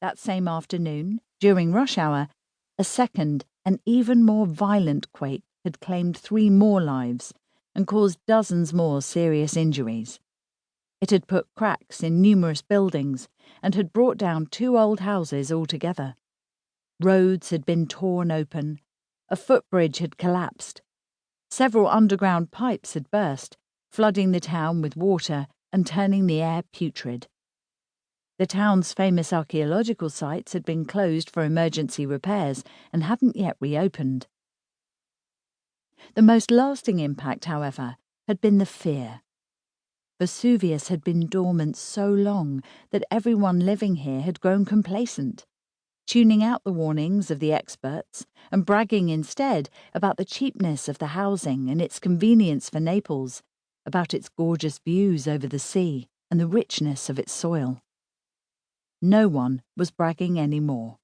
that same afternoon, during rush hour, a second and even more violent quake had claimed 3 more lives and caused dozens more serious injuries. It had put cracks in numerous buildings and had brought down 2 old houses altogether. Roads had been torn open, a footbridge had collapsed, several underground pipes had burst, flooding the town with water and turning the air putrid. The town's famous archaeological sites had been closed for emergency repairs and hadn't yet reopened. The most lasting impact, however, had been the fear. Vesuvius had been dormant so long that everyone living here had grown complacent, tuning out the warnings of the experts and bragging instead about the cheapness of the housing and its convenience for Naples, about its gorgeous views over the sea and the richness of its soil. No one was bragging any more.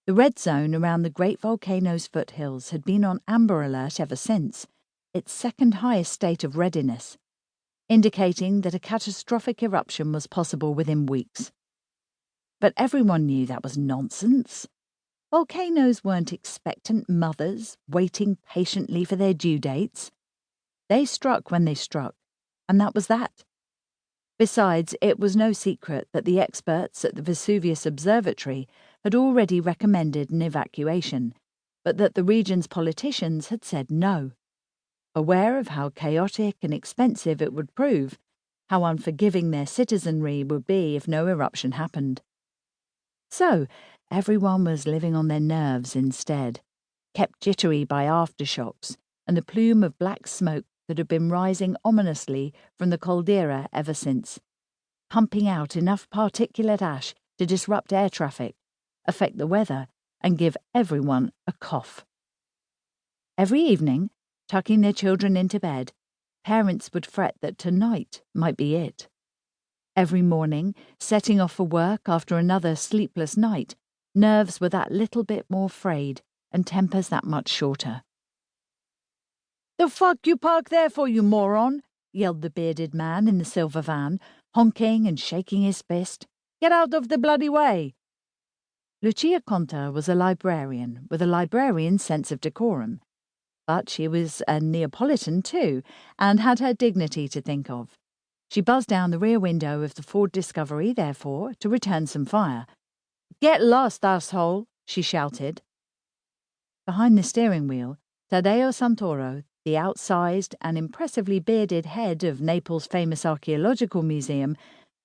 The red zone around the great volcano's foothills had been on amber alert ever since, its second highest state of readiness, indicating that a catastrophic eruption was possible within weeks. But everyone knew that was nonsense. Volcanoes weren't expectant mothers waiting patiently for their due dates. They struck when they struck, and that was that. Besides, it was no secret that the experts at the Vesuvius Observatory had already recommended an evacuation, but that the region's politicians had said no. Aware of how chaotic and expensive it would prove, how unforgiving their citizenry would be if no eruption happened. So, everyone was living on their nerves instead, kept jittery by aftershocks and the plume of black smoke that had been rising ominously from the caldera ever since, pumping out enough particulate ash to disrupt air traffic, affect the weather, and give everyone a cough. Every evening, tucking their children into bed, parents would fret that tonight might be it. Every morning, setting off for work after another sleepless night, nerves were that little bit more frayed and tempers that much shorter. "The fuck you park there for, you moron?" yelled the bearded man in the silver van, honking and shaking his fist. "Get out of the bloody way!" Lucia Conta was a librarian with a librarian's sense of decorum. But she was a Neapolitan too, and had her dignity to think of. She buzzed down the rear window of the Ford Discovery, therefore, to return some fire. "Get lost, asshole!" she shouted. Behind the steering wheel, Taddeo Santoro, the outsized and impressively bearded head of Naples' famous archaeological museum,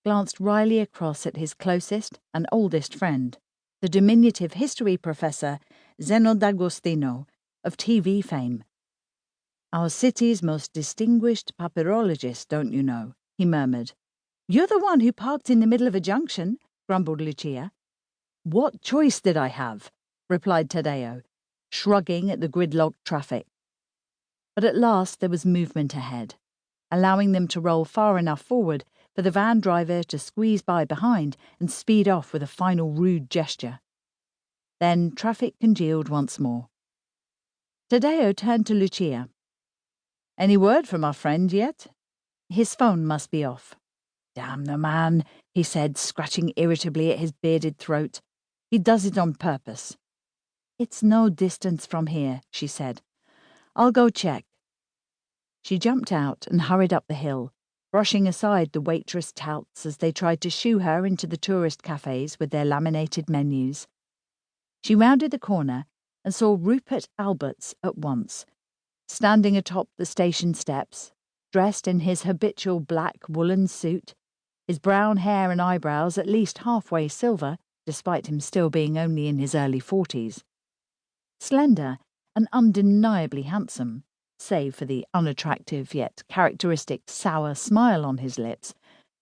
glanced wryly across at his closest and oldest friend, the diminutive history professor Zeno D'Agostino, of TV fame. "Our city's most distinguished papyrologist, don't you know?" he murmured. "You're the one who parked in the middle of a junction," grumbled Lucia. "What choice did I have?" replied Taddeo, shrugging at the gridlocked traffic. But at last there was movement ahead, allowing them to roll far enough forward for the van driver to squeeze by behind and speed off with a final rude gesture. Then traffic congealed once more. Taddeo turned to Lucia. "Any word from our friend yet?" His phone must be off. "Damn the man," he said, scratching irritably at his bearded throat. "He does it on purpose." "It's no distance from here," she said. "I'll go check." She jumped out and hurried up the hill, brushing aside the waitress touts as they tried to shoo her into the tourist cafes with their laminated menus. She rounded the corner and saw Rupert Alberts at once, standing atop the station steps, dressed in his habitual black woolen suit, his brown hair and eyebrows at least halfway silver, despite him still being only in his early 40s. Slender and undeniably handsome, save for the unattractive yet characteristic sour smile on his lips,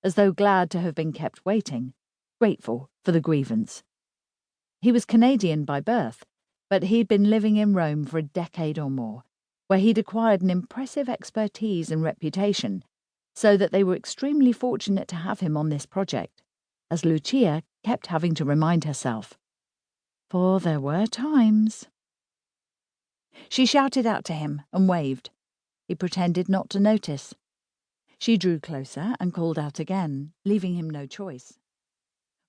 as though glad to have been kept waiting, grateful for the grievance. He was Canadian by birth, but he'd been living in Rome for a decade or more, where he'd acquired an impressive expertise and reputation, so that they were extremely fortunate to have him on this project, as Lucia kept having to remind herself. For there were times. She shouted out to him and waved. He pretended not to notice. She drew closer and called out again, leaving him no choice.